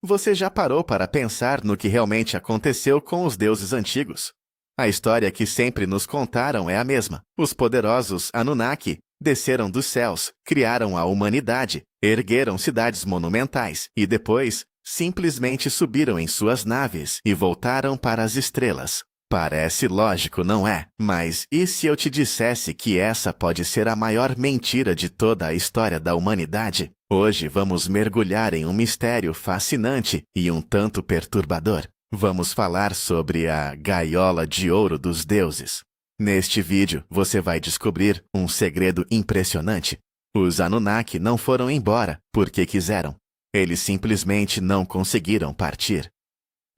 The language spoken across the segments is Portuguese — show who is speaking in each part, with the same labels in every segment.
Speaker 1: Você já parou para pensar no que realmente aconteceu com os deuses antigos? A história que sempre nos contaram é a mesma. Os poderosos Anunnaki desceram dos céus, criaram a humanidade, ergueram cidades monumentais e depois simplesmente subiram em suas naves e voltaram para as estrelas. Parece lógico, não é? Mas e se eu te dissesse que essa pode ser a maior mentira de toda a história da humanidade? Hoje vamos mergulhar em um mistério fascinante e um tanto perturbador. Vamos falar sobre a gaiola de ouro dos deuses. Neste vídeo, você vai descobrir um segredo impressionante. Os Anunnaki não foram embora porque quiseram. Eles simplesmente não conseguiram partir.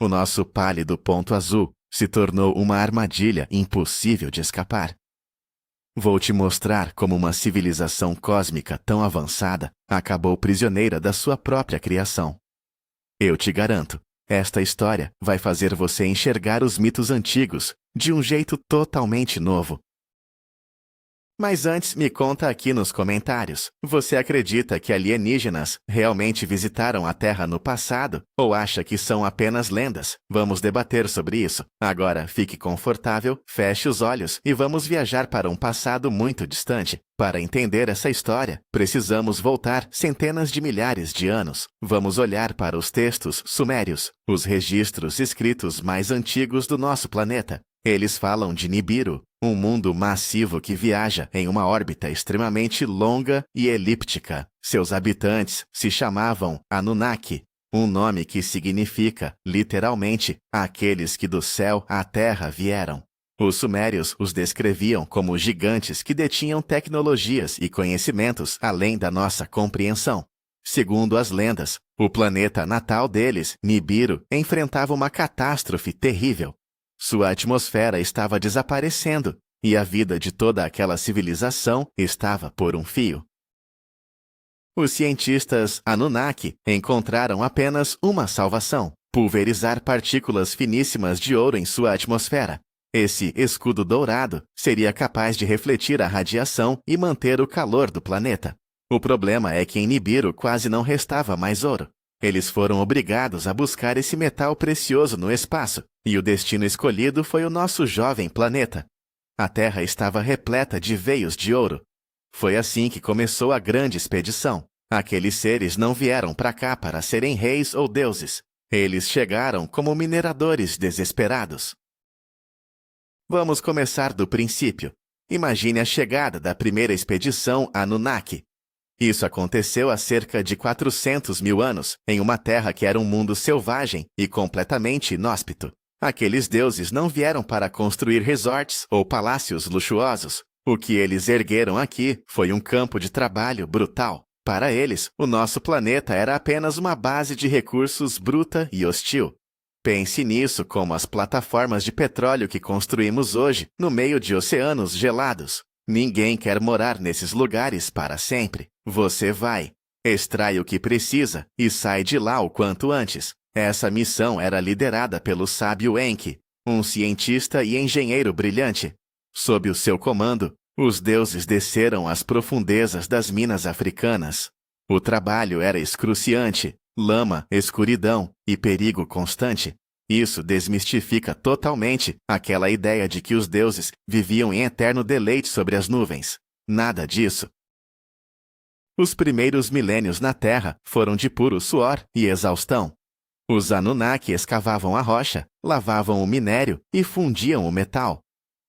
Speaker 1: O nosso pálido ponto azul se tornou uma armadilha impossível de escapar. Vou te mostrar como uma civilização cósmica tão avançada acabou prisioneira da sua própria criação. Eu te garanto, esta história vai fazer você enxergar os mitos antigos de um jeito totalmente novo. Mas antes, me conta aqui nos comentários, você acredita que alienígenas realmente visitaram a Terra no passado? Ou acha que são apenas lendas? Vamos debater sobre isso. Agora, fique confortável, feche os olhos e vamos viajar para um passado muito distante. Para entender essa história, precisamos voltar centenas de milhares de anos. Vamos olhar para os textos sumérios, os registros escritos mais antigos do nosso planeta. Eles falam de Nibiru, um mundo massivo que viaja em uma órbita extremamente longa e elíptica. Seus habitantes se chamavam Anunnaki, um nome que significa, literalmente, aqueles que do céu à terra vieram. Os sumérios os descreviam como gigantes que detinham tecnologias e conhecimentos além da nossa compreensão. Segundo as lendas, o planeta natal deles, Nibiru, enfrentava uma catástrofe terrível. Sua atmosfera estava desaparecendo e a vida de toda aquela civilização estava por um fio. Os cientistas Anunnaki encontraram apenas uma salvação: pulverizar partículas finíssimas de ouro em sua atmosfera. Esse escudo dourado seria capaz de refletir a radiação e manter o calor do planeta. O problema é que em Nibiru quase não restava mais ouro. Eles foram obrigados a buscar esse metal precioso no espaço, e o destino escolhido foi o nosso jovem planeta. A Terra estava repleta de veios de ouro. Foi assim que começou a grande expedição. Aqueles seres não vieram para cá para serem reis ou deuses. Eles chegaram como mineradores desesperados. Vamos começar do princípio. Imagine a chegada da primeira expedição Anunnaki. Isso aconteceu há cerca de 400 mil anos, em uma terra que era um mundo selvagem e completamente inóspito. Aqueles deuses não vieram para construir resorts ou palácios luxuosos. O que eles ergueram aqui foi um campo de trabalho brutal. Para eles, o nosso planeta era apenas uma base de recursos bruta e hostil. Pense nisso como as plataformas de petróleo que construímos hoje no meio de oceanos gelados. Ninguém quer morar nesses lugares para sempre. Você vai, extrai o que precisa e sai de lá o quanto antes. Essa missão era liderada pelo sábio Enki, um cientista e engenheiro brilhante. Sob o seu comando, os deuses desceram às profundezas das minas africanas. O trabalho era excruciante, lama, escuridão e perigo constante. Isso desmistifica totalmente aquela ideia de que os deuses viviam em eterno deleite sobre as nuvens. Nada disso. Os primeiros milênios na Terra foram de puro suor e exaustão. Os Anunnaki escavavam a rocha, lavavam o minério e fundiam o metal.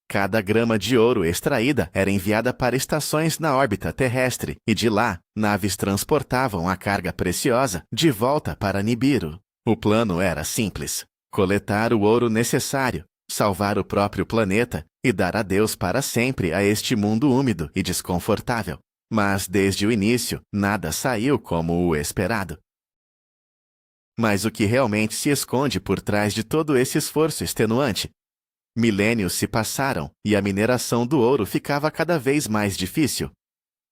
Speaker 1: Cada grama de ouro extraída era enviada para estações na órbita terrestre e de lá, naves transportavam a carga preciosa de volta para Nibiru. O plano era simples: coletar o ouro necessário, salvar o próprio planeta e dar adeus para sempre a este mundo úmido e desconfortável. Mas desde o início, nada saiu como o esperado. Mas o que realmente se esconde por trás de todo esse esforço extenuante? Milênios se passaram e a mineração do ouro ficava cada vez mais difícil.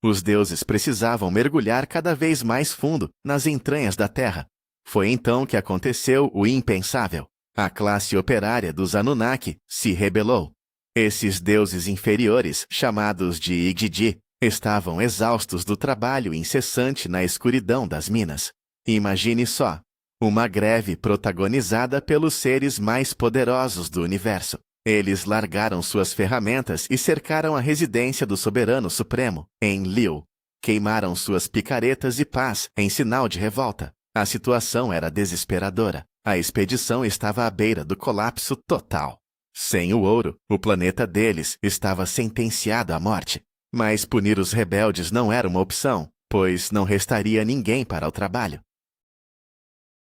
Speaker 1: Os deuses precisavam mergulhar cada vez mais fundo nas entranhas da Terra. Foi então que aconteceu o impensável. A classe operária dos Anunnaki se rebelou. Esses deuses inferiores, chamados de Igigi, estavam exaustos do trabalho incessante na escuridão das minas. Imagine só, Uma greve protagonizada pelos seres mais poderosos do universo. Eles largaram suas ferramentas e cercaram a residência do Soberano Supremo, em Lille. Queimaram suas picaretas e pás em sinal de revolta. A situação era desesperadora. A expedição estava à beira do colapso total. Sem o ouro, o planeta deles estava sentenciado à morte. Mas punir os rebeldes não era uma opção, pois não restaria ninguém para o trabalho.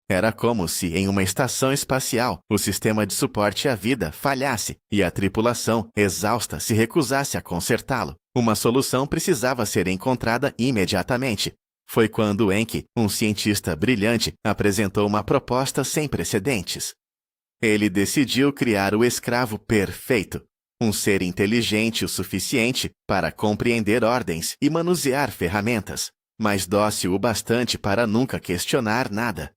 Speaker 1: Era como se, em uma estação espacial, o sistema de suporte à vida falhasse e a tripulação, exausta, se recusasse a consertá-lo. Uma solução precisava ser encontrada imediatamente. Foi quando Enki, um cientista brilhante, apresentou uma proposta sem precedentes. Ele decidiu criar o escravo perfeito, um ser inteligente o suficiente para compreender ordens e manusear ferramentas, mas dócil o bastante para nunca questionar nada.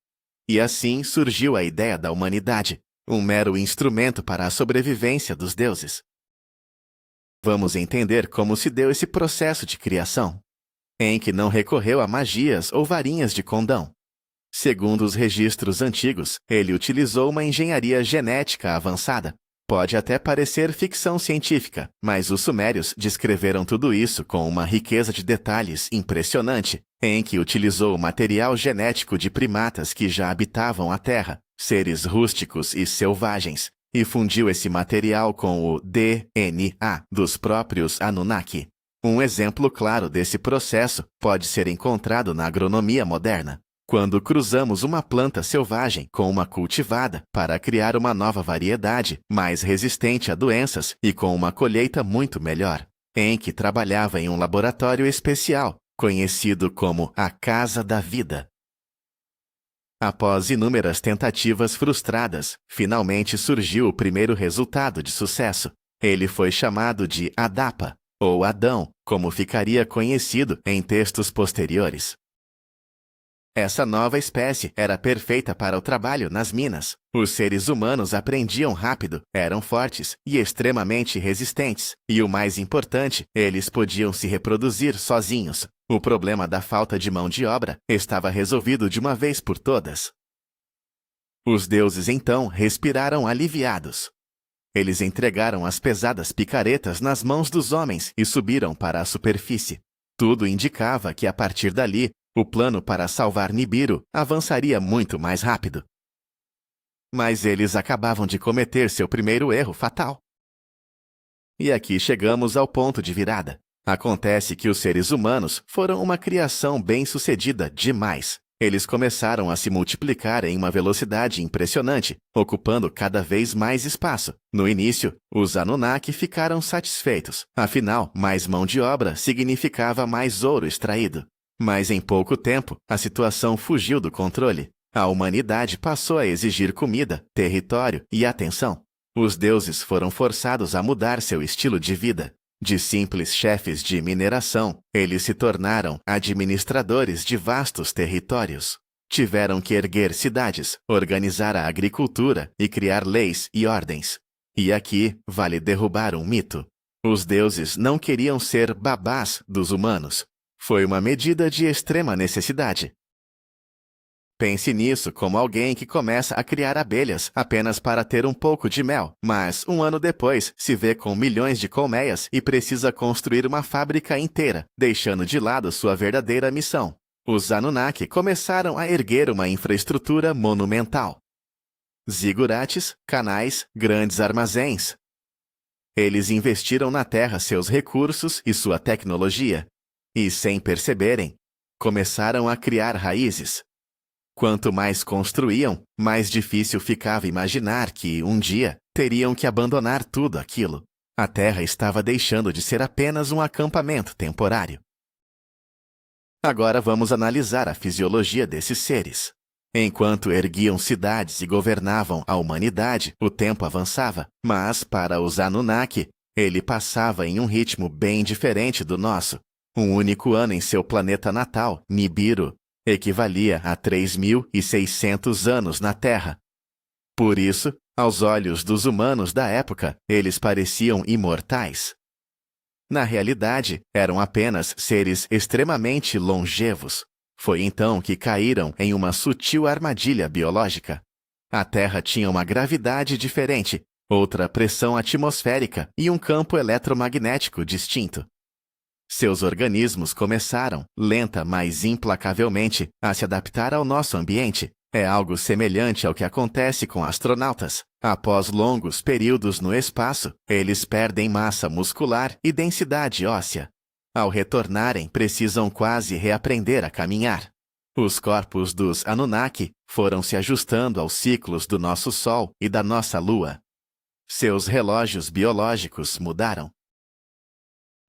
Speaker 1: E assim surgiu a ideia da humanidade, um mero instrumento para a sobrevivência dos deuses. Vamos entender como se deu esse processo de criação. Enki não recorreu a magias ou varinhas de condão. Segundo os registros antigos, ele utilizou uma engenharia genética avançada. Pode até parecer ficção científica, mas os sumérios descreveram tudo isso com uma riqueza de detalhes impressionante. Enki utilizou o material genético de primatas que já habitavam a Terra, seres rústicos e selvagens, e fundiu esse material com o DNA dos próprios Anunnaki. Um exemplo claro desse processo pode ser encontrado na agronomia moderna. Quando cruzamos uma planta selvagem com uma cultivada para criar uma nova variedade, mais resistente a doenças e com uma colheita muito melhor. Enki trabalhava em um laboratório especial, conhecido como a Casa da Vida. Após inúmeras tentativas frustradas, finalmente surgiu o primeiro resultado de sucesso. Ele foi chamado de Adapa, ou Adão, como ficaria conhecido em textos posteriores. Essa nova espécie era perfeita para o trabalho nas minas. Os seres humanos aprendiam rápido, eram fortes e extremamente resistentes. E o mais importante, eles podiam se reproduzir sozinhos. O problema da falta de mão de obra estava resolvido de uma vez por todas. Os deuses então respiraram aliviados. Eles entregaram as pesadas picaretas nas mãos dos homens e subiram para a superfície. Tudo indicava que a partir dali, o plano para salvar Nibiru avançaria muito mais rápido. Mas eles acabavam de cometer seu primeiro erro fatal. E aqui chegamos ao ponto de virada. Acontece que os seres humanos foram uma criação bem-sucedida demais. Eles começaram a se multiplicar em uma velocidade impressionante, ocupando cada vez mais espaço. No início, os Anunnaki ficaram satisfeitos. Afinal, mais mão de obra significava mais ouro extraído. Mas em pouco tempo, a situação fugiu do controle. A humanidade passou a exigir comida, território e atenção. Os deuses foram forçados a mudar seu estilo de vida. De simples chefes de mineração, eles se tornaram administradores de vastos territórios. Tiveram que erguer cidades, organizar a agricultura e criar leis e ordens. E aqui vale derrubar um mito. Os deuses não queriam ser babás dos humanos. Foi uma medida de extrema necessidade. Pense nisso como alguém que começa a criar abelhas apenas para ter um pouco de mel, mas um ano depois se vê com milhões de colmeias e precisa construir uma fábrica inteira, deixando de lado sua verdadeira missão. Os Anunnaki começaram a erguer uma infraestrutura monumental. Zigurates, canais, grandes armazéns. Eles investiram na Terra seus recursos e sua tecnologia. E, sem perceberem, começaram a criar raízes. Quanto mais construíam, mais difícil ficava imaginar que, um dia, teriam que abandonar tudo aquilo. A Terra estava deixando de ser apenas um acampamento temporário. Agora vamos analisar a fisiologia desses seres. Enquanto erguiam cidades e governavam a humanidade, o tempo avançava, mas, para os Anunnaki, ele passava em um ritmo bem diferente do nosso. Um único ano em seu planeta natal, Nibiru, equivalia a 3.600 anos na Terra. Por isso, aos olhos dos humanos da época, eles pareciam imortais. Na realidade, eram apenas seres extremamente longevos. Foi então que caíram em uma sutil armadilha biológica. A Terra tinha uma gravidade diferente, outra pressão atmosférica e um campo eletromagnético distinto. Seus organismos começaram, lenta mas implacavelmente, a se adaptar ao nosso ambiente. É algo semelhante ao que acontece com astronautas. Após longos períodos no espaço, eles perdem massa muscular e densidade óssea. Ao retornarem, precisam quase reaprender a caminhar. Os corpos dos Anunnaki foram se ajustando aos ciclos do nosso Sol e da nossa Lua. Seus relógios biológicos mudaram.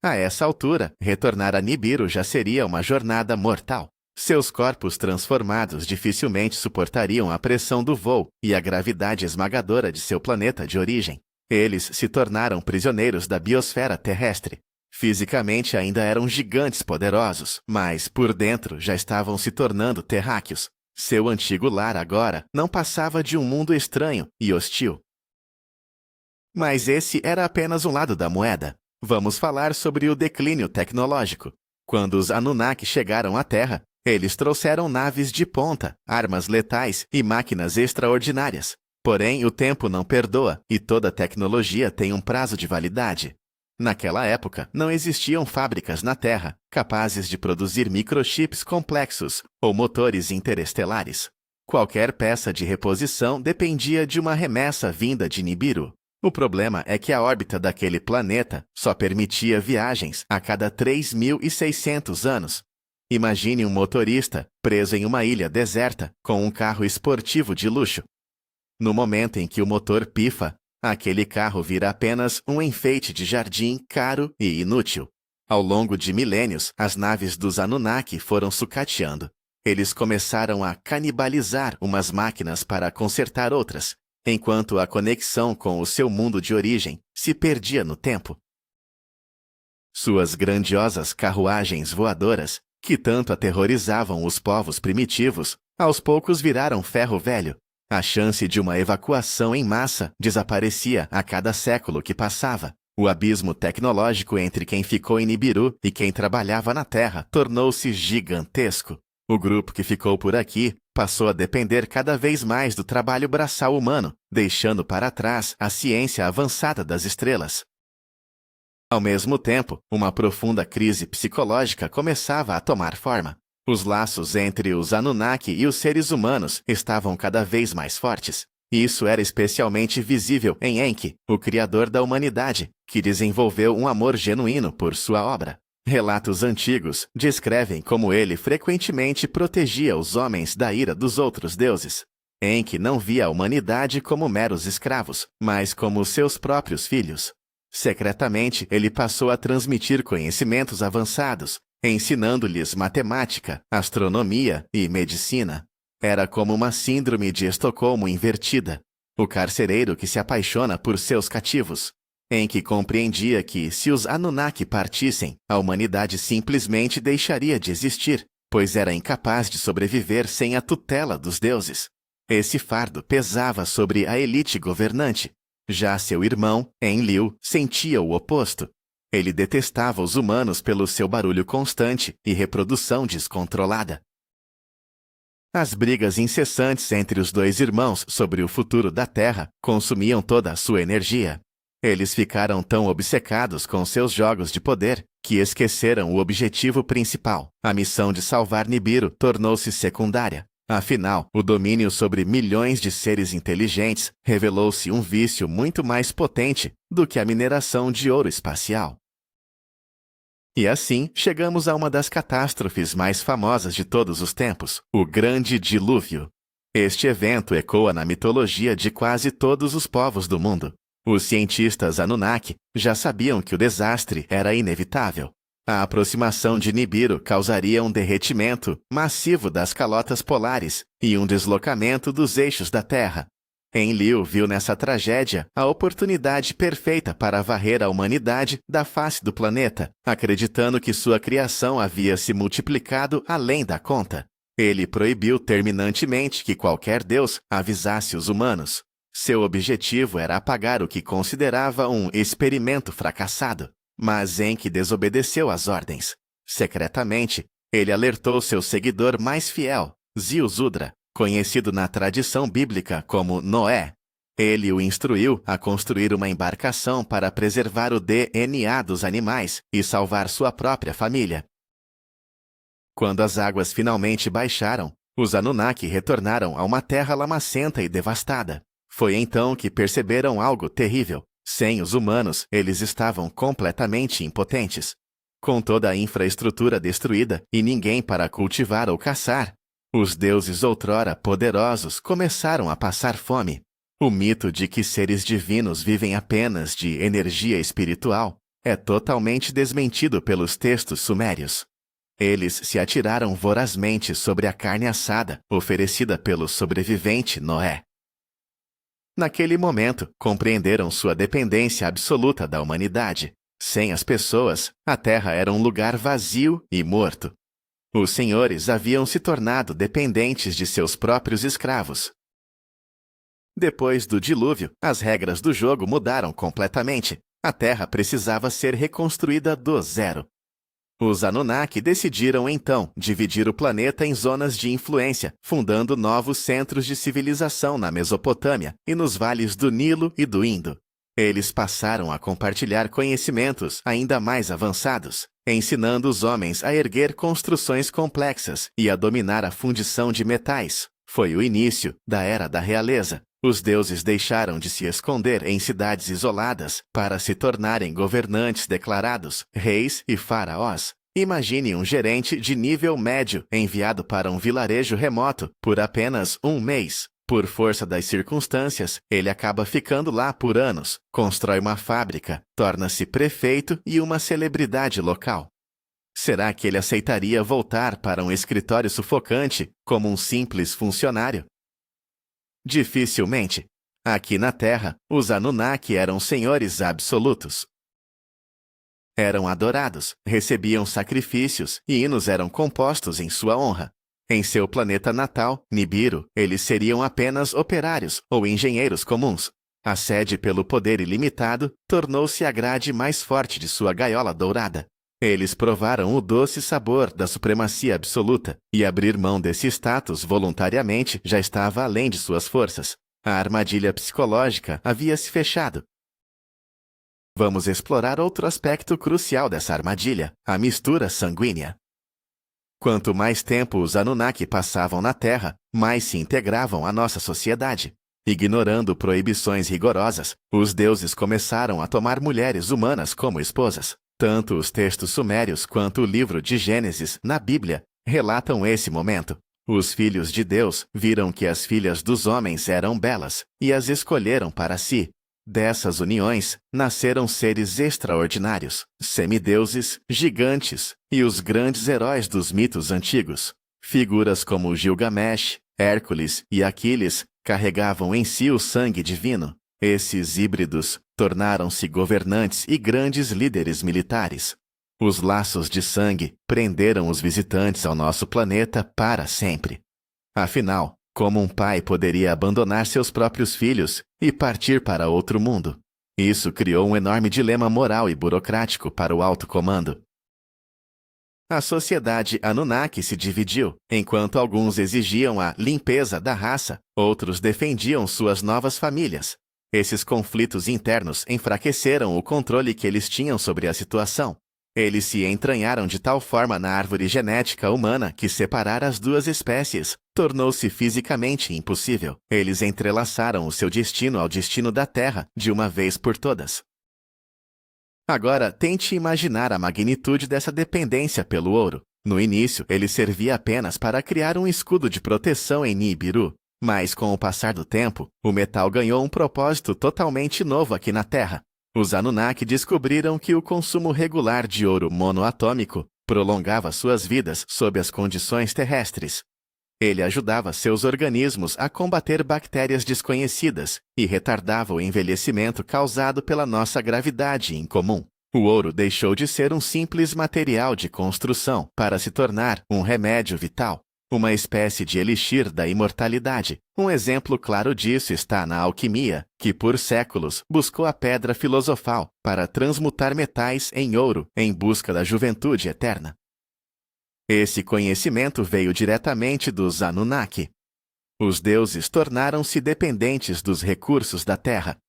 Speaker 1: A essa altura, retornar a Nibiru já seria uma jornada mortal. Seus corpos transformados dificilmente suportariam a pressão do voo e a gravidade esmagadora de seu planeta de origem. Eles se tornaram prisioneiros da biosfera terrestre. Fisicamente ainda eram gigantes poderosos, mas por dentro já estavam se tornando terráqueos. Seu antigo lar agora não passava de um mundo estranho e hostil. Mas esse era apenas um lado da moeda. Vamos falar sobre o declínio tecnológico. Quando os Anunnaki chegaram à Terra, eles trouxeram naves de ponta, armas letais e máquinas extraordinárias. Porém, o tempo não perdoa e toda tecnologia tem um prazo de validade. Naquela época, não existiam fábricas na Terra capazes de produzir microchips complexos ou motores interestelares. Qualquer peça de reposição dependia de uma remessa vinda de Nibiru. O problema é que a órbita daquele planeta só permitia viagens a cada 3.600 anos. Imagine um motorista preso em uma ilha deserta com um carro esportivo de luxo. No momento em que o motor pifa, aquele carro vira apenas um enfeite de jardim caro e inútil. Ao longo de milênios, as naves dos Anunnaki foram sucateando. Eles começaram a canibalizar umas máquinas para consertar outras, enquanto a conexão com o seu mundo de origem se perdia no tempo. Suas grandiosas carruagens voadoras, que tanto aterrorizavam os povos primitivos, aos poucos viraram ferro velho. A chance de uma evacuação em massa desaparecia a cada século que passava. O abismo tecnológico entre quem ficou em Nibiru e quem trabalhava na Terra tornou-se gigantesco. O grupo que ficou por aqui passou a depender cada vez mais do trabalho braçal humano, deixando para trás a ciência avançada das estrelas. Ao mesmo tempo, uma profunda crise psicológica começava a tomar forma. Os laços entre os Anunnaki e os seres humanos estavam cada vez mais fortes. Isso era especialmente visível em Enki, o criador da humanidade, que desenvolveu um amor genuíno por sua obra. Relatos antigos descrevem como ele frequentemente protegia os homens da ira dos outros deuses. Enki não via a humanidade como meros escravos, mas como seus próprios filhos. Secretamente, ele passou a transmitir conhecimentos avançados, ensinando-lhes matemática, astronomia e medicina. Era como uma síndrome de Estocolmo invertida, o carcereiro que se apaixona por seus cativos. Enki compreendia que, se os Anunnaki partissem, a humanidade simplesmente deixaria de existir, pois era incapaz de sobreviver sem a tutela dos deuses. Esse fardo pesava sobre a elite governante. Já seu irmão, Enlil, sentia o oposto. Ele detestava os humanos pelo seu barulho constante e reprodução descontrolada. As brigas incessantes entre os dois irmãos sobre o futuro da Terra consumiam toda a sua energia. Eles ficaram tão obcecados com seus jogos de poder que esqueceram o objetivo principal. A missão de salvar Nibiru tornou-se secundária. Afinal, o domínio sobre milhões de seres inteligentes revelou-se um vício muito mais potente do que a mineração de ouro espacial. E assim, chegamos a uma das catástrofes mais famosas de todos os tempos, o Grande Dilúvio. Este evento ecoa na mitologia de quase todos os povos do mundo. Os cientistas Anunnaki já sabiam que o desastre era inevitável. A aproximação de Nibiru causaria um derretimento massivo das calotas polares e um deslocamento dos eixos da Terra. Enlil viu nessa tragédia a oportunidade perfeita para varrer a humanidade da face do planeta, acreditando que sua criação havia se multiplicado além da conta. Ele proibiu terminantemente que qualquer deus avisasse os humanos. Seu objetivo era apagar o que considerava um experimento fracassado. Mas Enki desobedeceu às ordens. Secretamente, Ele alertou seu seguidor mais fiel, Ziusudra, conhecido na tradição bíblica como Noé. Ele o instruiu a construir uma embarcação para preservar o DNA dos animais e salvar sua própria família. Quando as águas finalmente baixaram, os Anunnaki retornaram a uma terra lamacenta e devastada. Foi então que perceberam algo terrível. Sem os humanos, eles estavam completamente impotentes. Com toda a infraestrutura destruída e ninguém para cultivar ou caçar, os deuses outrora poderosos começaram a passar fome. O mito de que seres divinos vivem apenas de energia espiritual é totalmente desmentido pelos textos sumérios. Eles se atiraram vorazmente sobre a carne assada oferecida pelo sobrevivente Noé. Naquele momento, compreenderam sua dependência absoluta da humanidade. Sem as pessoas, a Terra era um lugar vazio e morto. Os senhores haviam se tornado dependentes de seus próprios escravos. Depois do dilúvio, as regras do jogo mudaram completamente. A Terra precisava ser reconstruída do zero. Os Anunnaki decidiram então dividir o planeta em zonas de influência, fundando novos centros de civilização na Mesopotâmia e nos vales do Nilo e do Indo. Eles passaram a compartilhar conhecimentos ainda mais avançados, ensinando os homens a erguer construções complexas e a dominar a fundição de metais. Foi o início da Era da Realeza. Os deuses deixaram de se esconder em cidades isoladas para se tornarem governantes declarados, reis e faraós. Imagine um gerente de nível médio enviado para um vilarejo remoto por apenas um mês. Por força das circunstâncias, ele acaba ficando lá por anos, constrói uma fábrica, torna-se prefeito e uma celebridade local. Será que ele aceitaria voltar para um escritório sufocante como um simples funcionário? Dificilmente. Aqui na Terra, os Anunnaki eram senhores absolutos. Eram adorados, recebiam sacrifícios e hinos eram compostos em sua honra. Em seu planeta natal, Nibiru, eles seriam apenas operários ou engenheiros comuns. A sede pelo poder ilimitado tornou-se a grade mais forte de sua gaiola dourada. Eles provaram o doce sabor da supremacia absoluta, e abrir mão desse status voluntariamente já estava além de suas forças. A armadilha psicológica havia se fechado. Vamos explorar outro aspecto crucial dessa armadilha, a mistura sanguínea. Quanto mais tempo os Anunnaki passavam na Terra, mais se integravam à nossa sociedade. Ignorando proibições rigorosas, os deuses começaram a tomar mulheres humanas como esposas. Tanto os textos sumérios quanto o livro de Gênesis, na Bíblia, relatam esse momento. Os filhos de Deus viram que as filhas dos homens eram belas e as escolheram para si. Dessas uniões, nasceram seres extraordinários, semideuses, gigantes e os grandes heróis dos mitos antigos. Figuras como Gilgamesh, Hércules e Aquiles carregavam em si o sangue divino. Esses híbridos tornaram-se governantes e grandes líderes militares. Os laços de sangue prenderam os visitantes ao nosso planeta para sempre. Afinal, como um pai poderia abandonar seus próprios filhos e partir para outro mundo? Isso criou um enorme dilema moral e burocrático para o alto comando. A sociedade Anunnaki se dividiu, enquanto alguns exigiam a limpeza da raça, outros defendiam suas novas famílias. Esses conflitos internos enfraqueceram o controle que eles tinham sobre a situação. Eles se entranharam de tal forma na árvore genética humana que separar as duas espécies tornou-se fisicamente impossível. Eles entrelaçaram o seu destino ao destino da Terra de uma vez por todas. Agora, tente imaginar a magnitude dessa dependência pelo ouro. No início, ele servia apenas para criar um escudo de proteção em Nibiru. Mas, com o passar do tempo, o metal ganhou um propósito totalmente novo aqui na Terra. Os Anunnaki descobriram que o consumo regular de ouro monoatômico prolongava suas vidas sob as condições terrestres. Ele ajudava seus organismos a combater bactérias desconhecidas e retardava o envelhecimento causado pela nossa gravidade incomum. O ouro deixou de ser um simples material de construção para se tornar um remédio vital. Uma espécie de elixir da imortalidade. Um exemplo claro disso está na alquimia, que por séculos buscou a pedra filosofal para transmutar metais em ouro em busca da juventude eterna. Esse conhecimento veio diretamente dos Anunnaki. Os deuses tornaram-se dependentes dos recursos da Terra.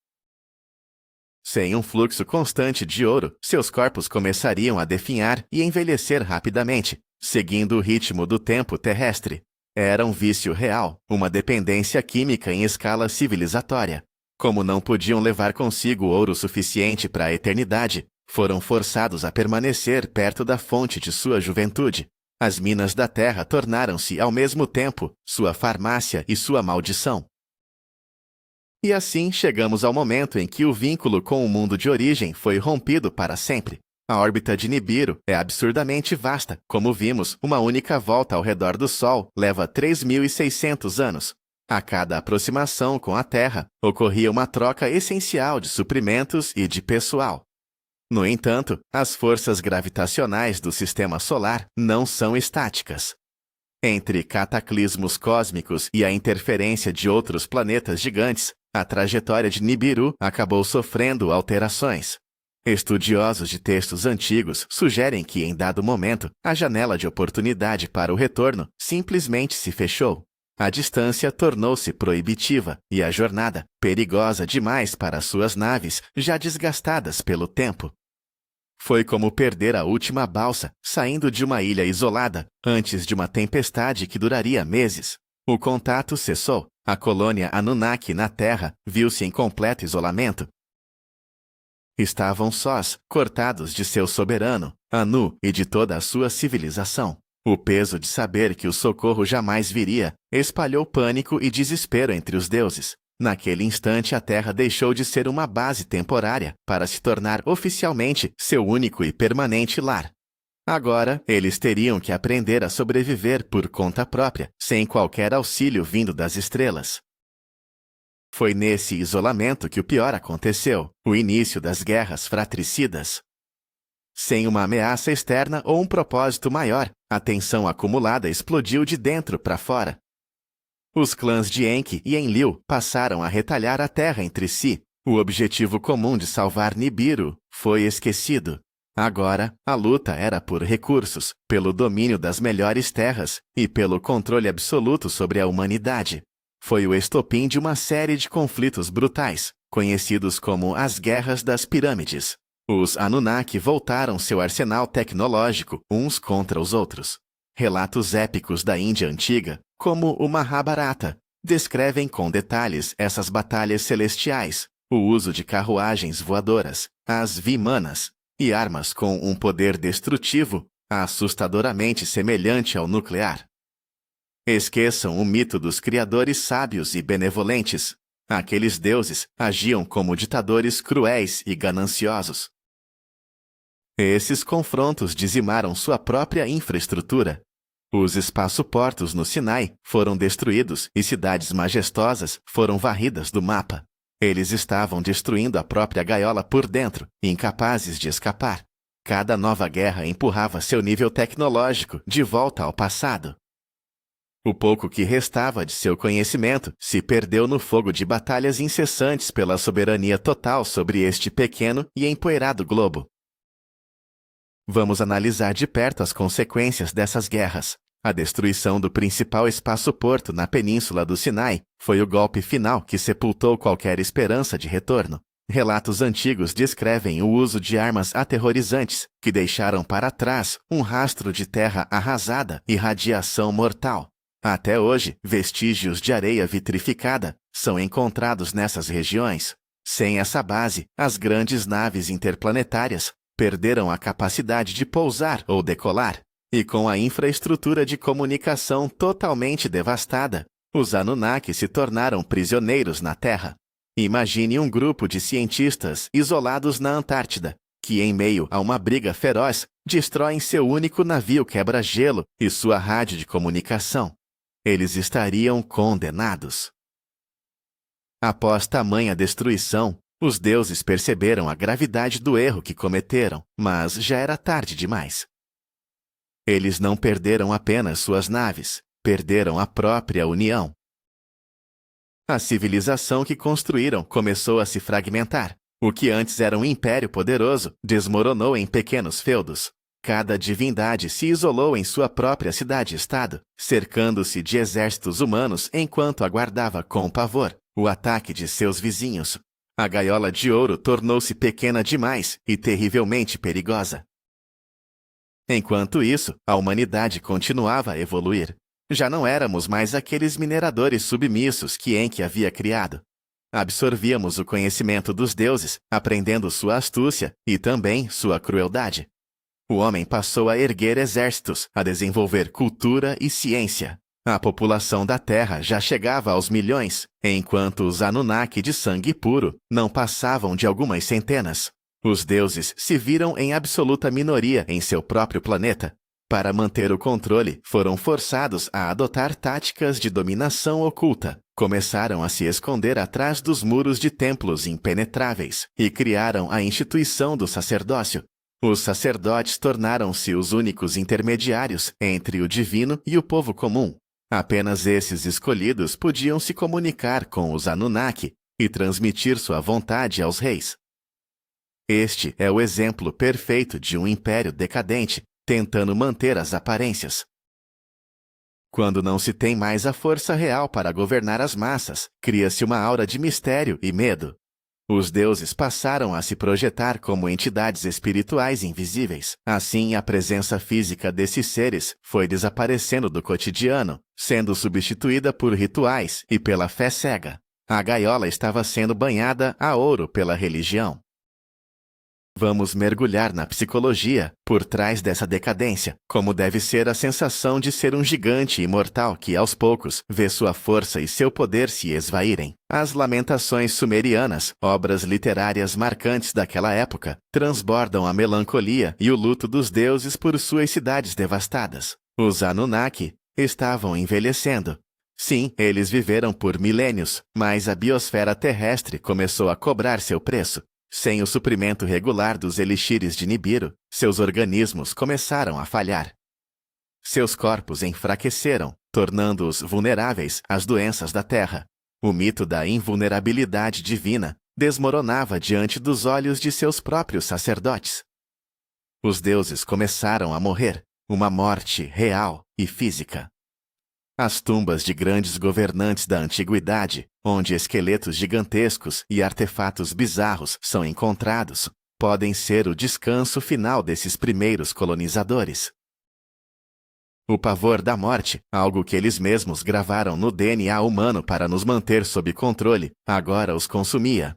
Speaker 1: Sem um fluxo constante de ouro, seus corpos começariam a definhar e envelhecer rapidamente, seguindo o ritmo do tempo terrestre. Era um vício real, uma dependência química em escala civilizatória. Como não podiam levar consigo ouro suficiente para a eternidade, foram forçados a permanecer perto da fonte de sua juventude. As minas da terra tornaram-se, ao mesmo tempo, sua farmácia e sua maldição. E assim chegamos ao momento em que o vínculo com o mundo de origem foi rompido para sempre. A órbita de Nibiru é absurdamente vasta. Como vimos, uma única volta ao redor do Sol leva 3.600 anos. A cada aproximação com a Terra, ocorria uma troca essencial de suprimentos e de pessoal. No entanto, as forças gravitacionais do Sistema Solar não são estáticas. Entre cataclismos cósmicos e a interferência de outros planetas gigantes, a trajetória de Nibiru acabou sofrendo alterações. Estudiosos de textos antigos sugerem que, em dado momento, a janela de oportunidade para o retorno simplesmente se fechou. A distância tornou-se proibitiva e a jornada perigosa demais para suas naves, já desgastadas pelo tempo. Foi como perder a última balsa, saindo de uma ilha isolada, antes de uma tempestade que duraria meses. O contato cessou. A colônia Anunnaki na Terra viu-se em completo isolamento. Estavam sós, cortados de seu soberano, Anu, e de toda a sua civilização. O peso de saber que o socorro jamais viria espalhou pânico e desespero entre os deuses. Naquele instante, a Terra deixou de ser uma base temporária para se tornar oficialmente seu único e permanente lar. Agora, eles teriam que aprender a sobreviver por conta própria, sem qualquer auxílio vindo das estrelas. Foi nesse isolamento que o pior aconteceu, o início das guerras fratricidas. Sem uma ameaça externa ou um propósito maior, a tensão acumulada explodiu de dentro para fora. Os clãs de Enki e Enlil passaram a retalhar a terra entre si. O objetivo comum de salvar Nibiru foi esquecido. Agora, a luta era por recursos, pelo domínio das melhores terras e pelo controle absoluto sobre a humanidade. Foi o estopim de uma série de conflitos brutais, conhecidos como as Guerras das Pirâmides. Os Anunnaki voltaram seu arsenal tecnológico uns contra os outros. Relatos épicos da Índia antiga, como o Mahabharata, descrevem com detalhes essas batalhas celestiais, o uso de carruagens voadoras, as Vimanas, e armas com um poder destrutivo assustadoramente semelhante ao nuclear. Esqueçam o mito dos criadores sábios e benevolentes. Aqueles deuses agiam como ditadores cruéis e gananciosos. Esses confrontos dizimaram sua própria infraestrutura. Os espaçoportos no Sinai foram destruídos e cidades majestosas foram varridas do mapa. Eles estavam destruindo a própria gaiola por dentro, incapazes de escapar. Cada nova guerra empurrava seu nível tecnológico de volta ao passado. O pouco que restava de seu conhecimento se perdeu no fogo de batalhas incessantes pela soberania total sobre este pequeno e empoeirado globo. Vamos analisar de perto as consequências dessas guerras. A destruição do principal espaço-porto na península do Sinai foi o golpe final que sepultou qualquer esperança de retorno. Relatos antigos descrevem o uso de armas aterrorizantes que deixaram para trás um rastro de terra arrasada e radiação mortal. Até hoje, vestígios de areia vitrificada são encontrados nessas regiões. Sem essa base, as grandes naves interplanetárias perderam a capacidade de pousar ou decolar. E com a infraestrutura de comunicação totalmente devastada, os Anunnaki se tornaram prisioneiros na Terra. Imagine um grupo de cientistas isolados na Antártida, que em meio a uma briga feroz, destroem seu único navio quebra-gelo e sua rádio de comunicação. Eles estariam condenados. Após tamanha destruição, os deuses perceberam a gravidade do erro que cometeram, mas já era tarde demais. Eles não perderam apenas suas naves, perderam a própria união. A civilização que construíram começou a se fragmentar. O que antes era um império poderoso desmoronou em pequenos feudos. Cada divindade se isolou em sua própria cidade-estado, cercando-se de exércitos humanos enquanto aguardava com pavor o ataque de seus vizinhos. A gaiola de ouro tornou-se pequena demais e terrivelmente perigosa. Enquanto isso, a humanidade continuava a evoluir. Já não éramos mais aqueles mineradores submissos que Enki havia criado. Absorvíamos o conhecimento dos deuses, aprendendo sua astúcia e também sua crueldade. O homem passou a erguer exércitos, a desenvolver cultura e ciência. A população da Terra já chegava aos milhões, enquanto os Anunnaki de sangue puro não passavam de algumas centenas. Os deuses se viram em absoluta minoria em seu próprio planeta. Para manter o controle, foram forçados a adotar táticas de dominação oculta. Começaram a se esconder atrás dos muros de templos impenetráveis e criaram a instituição do sacerdócio. Os sacerdotes tornaram-se os únicos intermediários entre o divino e o povo comum. Apenas esses escolhidos podiam se comunicar com os Anunnaki e transmitir sua vontade aos reis. Este é o exemplo perfeito de um império decadente, tentando manter as aparências. Quando não se tem mais a força real para governar as massas, cria-se uma aura de mistério e medo. Os deuses passaram a se projetar como entidades espirituais invisíveis. Assim, a presença física desses seres foi desaparecendo do cotidiano, sendo substituída por rituais e pela fé cega. A gaiola estava sendo banhada a ouro pela religião. Vamos mergulhar na psicologia por trás dessa decadência, como deve ser a sensação de ser um gigante imortal que, aos poucos, vê sua força e seu poder se esvaírem. As Lamentações Sumerianas, obras literárias marcantes daquela época, transbordam a melancolia e o luto dos deuses por suas cidades devastadas. Os Anunnaki estavam envelhecendo. Sim, eles viveram por milênios, mas a biosfera terrestre começou a cobrar seu preço. Sem o suprimento regular dos elixires de Nibiru, seus organismos começaram a falhar. Seus corpos enfraqueceram, tornando-os vulneráveis às doenças da Terra. O mito da invulnerabilidade divina desmoronava diante dos olhos de seus próprios sacerdotes. Os deuses começaram a morrer, uma morte real e física. As tumbas de grandes governantes da antiguidade, onde esqueletos gigantescos e artefatos bizarros são encontrados, podem ser o descanso final desses primeiros colonizadores. O pavor da morte, algo que eles mesmos gravaram no DNA humano para nos manter sob controle, agora os consumia.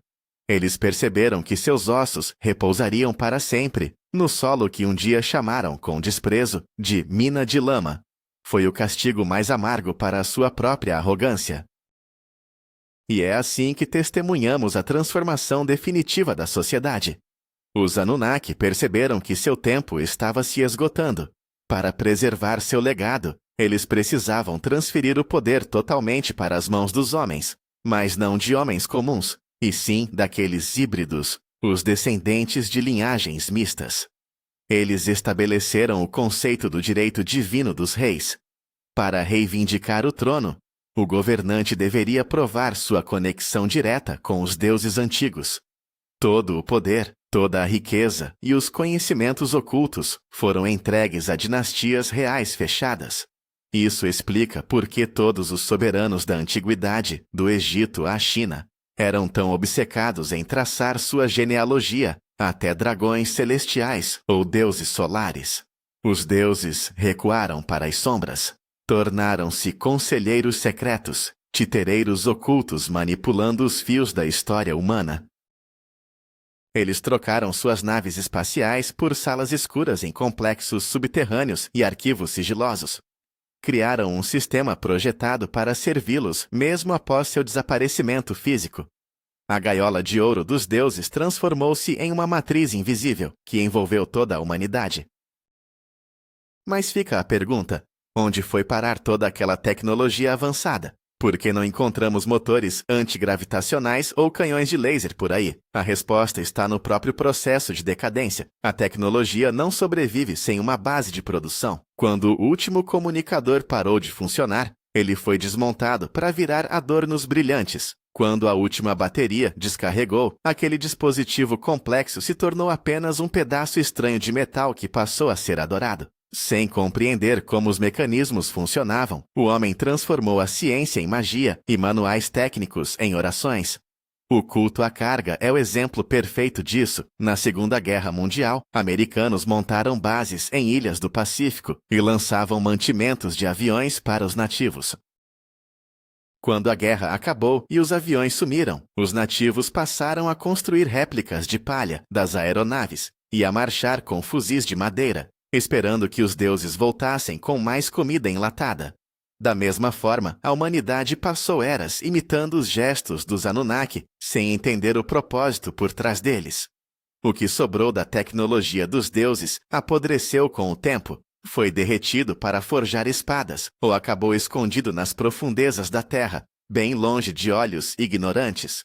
Speaker 1: Eles perceberam que seus ossos repousariam para sempre no solo que um dia chamaram com desprezo de mina de lama. Foi o castigo mais amargo para a sua própria arrogância. E é assim que testemunhamos a transformação definitiva da sociedade. Os Anunnaki perceberam que seu tempo estava se esgotando. Para preservar seu legado, eles precisavam transferir o poder totalmente para as mãos dos homens, mas não de homens comuns, e sim daqueles híbridos, os descendentes de linhagens mistas. Eles estabeleceram o conceito do direito divino dos reis. Para reivindicar o trono, o governante deveria provar sua conexão direta com os deuses antigos. Todo o poder, toda a riqueza e os conhecimentos ocultos foram entregues a dinastias reais fechadas. Isso explica por que todos os soberanos da antiguidade, do Egito à China, eram tão obcecados em traçar sua genealogia até dragões celestiais ou deuses solares. Os deuses recuaram para as sombras, tornaram-se conselheiros secretos, titereiros ocultos manipulando os fios da história humana. Eles trocaram suas naves espaciais por salas escuras em complexos subterrâneos e arquivos sigilosos. Criaram um sistema projetado para servi-los mesmo após seu desaparecimento físico. A gaiola de ouro dos deuses transformou-se em uma matriz invisível que envolveu toda a humanidade. Mas fica a pergunta: onde foi parar toda aquela tecnologia avançada? Por que não encontramos motores antigravitacionais ou canhões de laser por aí? A resposta está no próprio processo de decadência. A tecnologia não sobrevive sem uma base de produção. Quando o último comunicador parou de funcionar, ele foi desmontado para virar adornos brilhantes. Quando a última bateria descarregou, aquele dispositivo complexo se tornou apenas um pedaço estranho de metal que passou a ser adorado. Sem compreender como os mecanismos funcionavam, o homem transformou a ciência em magia e manuais técnicos em orações. O culto à carga é o exemplo perfeito disso. Na Segunda Guerra Mundial, americanos montaram bases em ilhas do Pacífico e lançavam mantimentos de aviões para os nativos. Quando a guerra acabou e os aviões sumiram, os nativos passaram a construir réplicas de palha das aeronaves e a marchar com fuzis de madeira, esperando que os deuses voltassem com mais comida enlatada. Da mesma forma, a humanidade passou eras imitando os gestos dos Anunnaki, sem entender o propósito por trás deles. O que sobrou da tecnologia dos deuses apodreceu com o tempo, foi derretido para forjar espadas, ou acabou escondido nas profundezas da terra, bem longe de olhos ignorantes.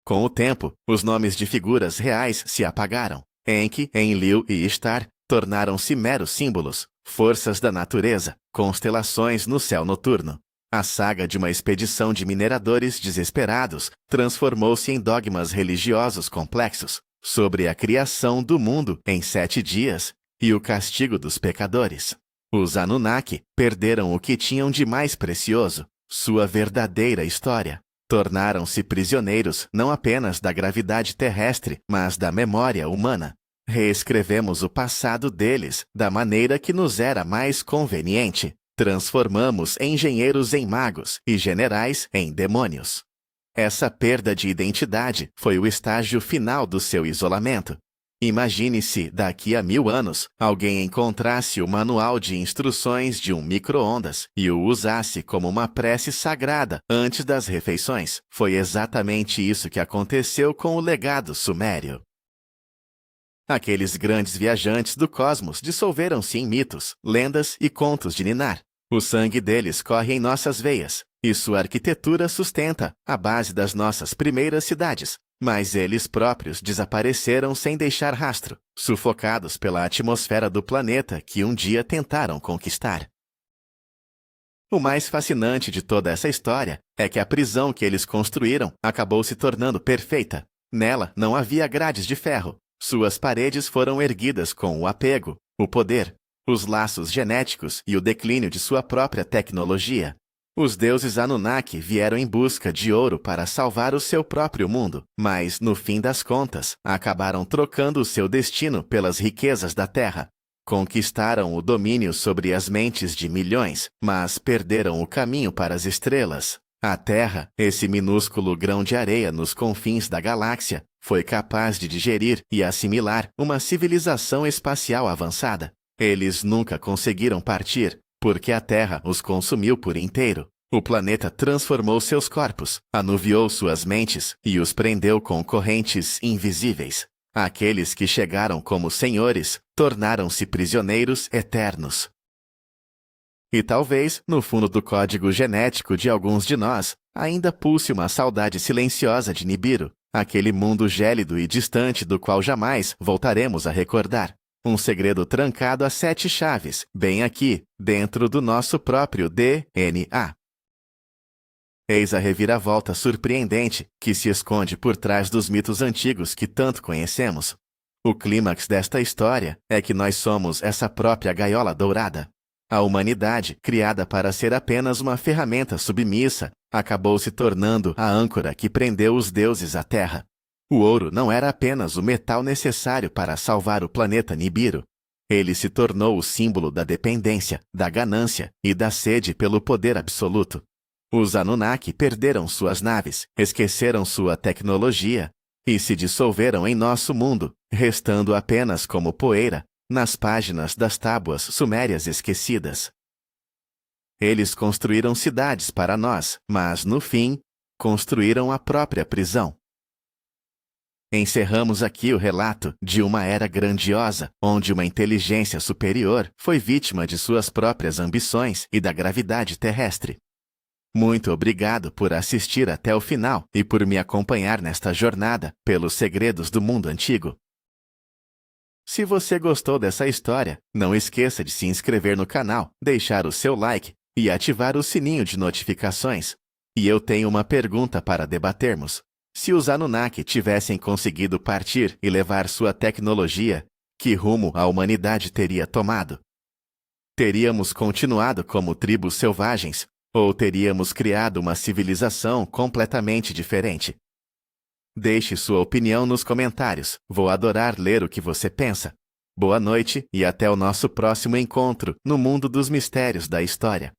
Speaker 1: Com o tempo, os nomes de figuras reais se apagaram. Enki, Enlil e Ishtar tornaram-se meros símbolos, forças da natureza, constelações no céu noturno. A saga de uma expedição de mineradores desesperados transformou-se em dogmas religiosos complexos sobre a criação do mundo em 7 dias e o castigo dos pecadores. Os Anunnaki perderam o que tinham de mais precioso, sua verdadeira história. Tornaram-se prisioneiros não apenas da gravidade terrestre, mas da memória humana. Reescrevemos o passado deles da maneira que nos era mais conveniente. Transformamos engenheiros em magos e generais em demônios. Essa perda de identidade foi o estágio final do seu isolamento. Imagine se, daqui a 1000 anos, alguém encontrasse o manual de instruções de um micro-ondas e o usasse como uma prece sagrada antes das refeições. Foi exatamente isso que aconteceu com o legado sumério. Aqueles grandes viajantes do cosmos dissolveram-se em mitos, lendas e contos de ninar. O sangue deles corre em nossas veias, e sua arquitetura sustenta a base das nossas primeiras cidades. Mas eles próprios desapareceram sem deixar rastro, sufocados pela atmosfera do planeta que um dia tentaram conquistar. O mais fascinante de toda essa história é que a prisão que eles construíram acabou se tornando perfeita. Nela não havia grades de ferro. Suas paredes foram erguidas com o apego, o poder, os laços genéticos e o declínio de sua própria tecnologia. Os deuses Anunnaki vieram em busca de ouro para salvar o seu próprio mundo, mas, no fim das contas, acabaram trocando o seu destino pelas riquezas da Terra. Conquistaram o domínio sobre as mentes de milhões, mas perderam o caminho para as estrelas. A Terra, esse minúsculo grão de areia nos confins da galáxia, foi capaz de digerir e assimilar uma civilização espacial avançada. Eles nunca conseguiram partir, porque a Terra os consumiu por inteiro. O planeta transformou seus corpos, anuviou suas mentes e os prendeu com correntes invisíveis. Aqueles que chegaram como senhores tornaram-se prisioneiros eternos. E talvez, no fundo do código genético de alguns de nós, ainda pulse uma saudade silenciosa de Nibiru, aquele mundo gélido e distante do qual jamais voltaremos a recordar. Um segredo trancado a 7 chaves, bem aqui, dentro do nosso próprio DNA. Eis a reviravolta surpreendente que se esconde por trás dos mitos antigos que tanto conhecemos. O clímax desta história é que nós somos essa própria gaiola dourada. A humanidade, criada para ser apenas uma ferramenta submissa, acabou se tornando a âncora que prendeu os deuses à Terra. O ouro não era apenas o metal necessário para salvar o planeta Nibiru. Ele se tornou o símbolo da dependência, da ganância e da sede pelo poder absoluto. Os Anunnaki perderam suas naves, esqueceram sua tecnologia e se dissolveram em nosso mundo, restando apenas como poeira nas páginas das tábuas sumérias esquecidas. Eles construíram cidades para nós, mas, no fim, construíram a própria prisão. Encerramos aqui o relato de uma era grandiosa, onde uma inteligência superior foi vítima de suas próprias ambições e da gravidade terrestre. Muito obrigado por assistir até o final e por me acompanhar nesta jornada pelos segredos do mundo antigo. Se você gostou dessa história, não esqueça de se inscrever no canal, deixar o seu like e ativar o sininho de notificações. E eu tenho uma pergunta para debatermos. Se os Anunnaki tivessem conseguido partir e levar sua tecnologia, que rumo a humanidade teria tomado? Teríamos continuado como tribos selvagens, ou teríamos criado uma civilização completamente diferente? Deixe sua opinião nos comentários. Vou adorar ler o que você pensa. Boa noite e até o nosso próximo encontro no mundo dos mistérios da história.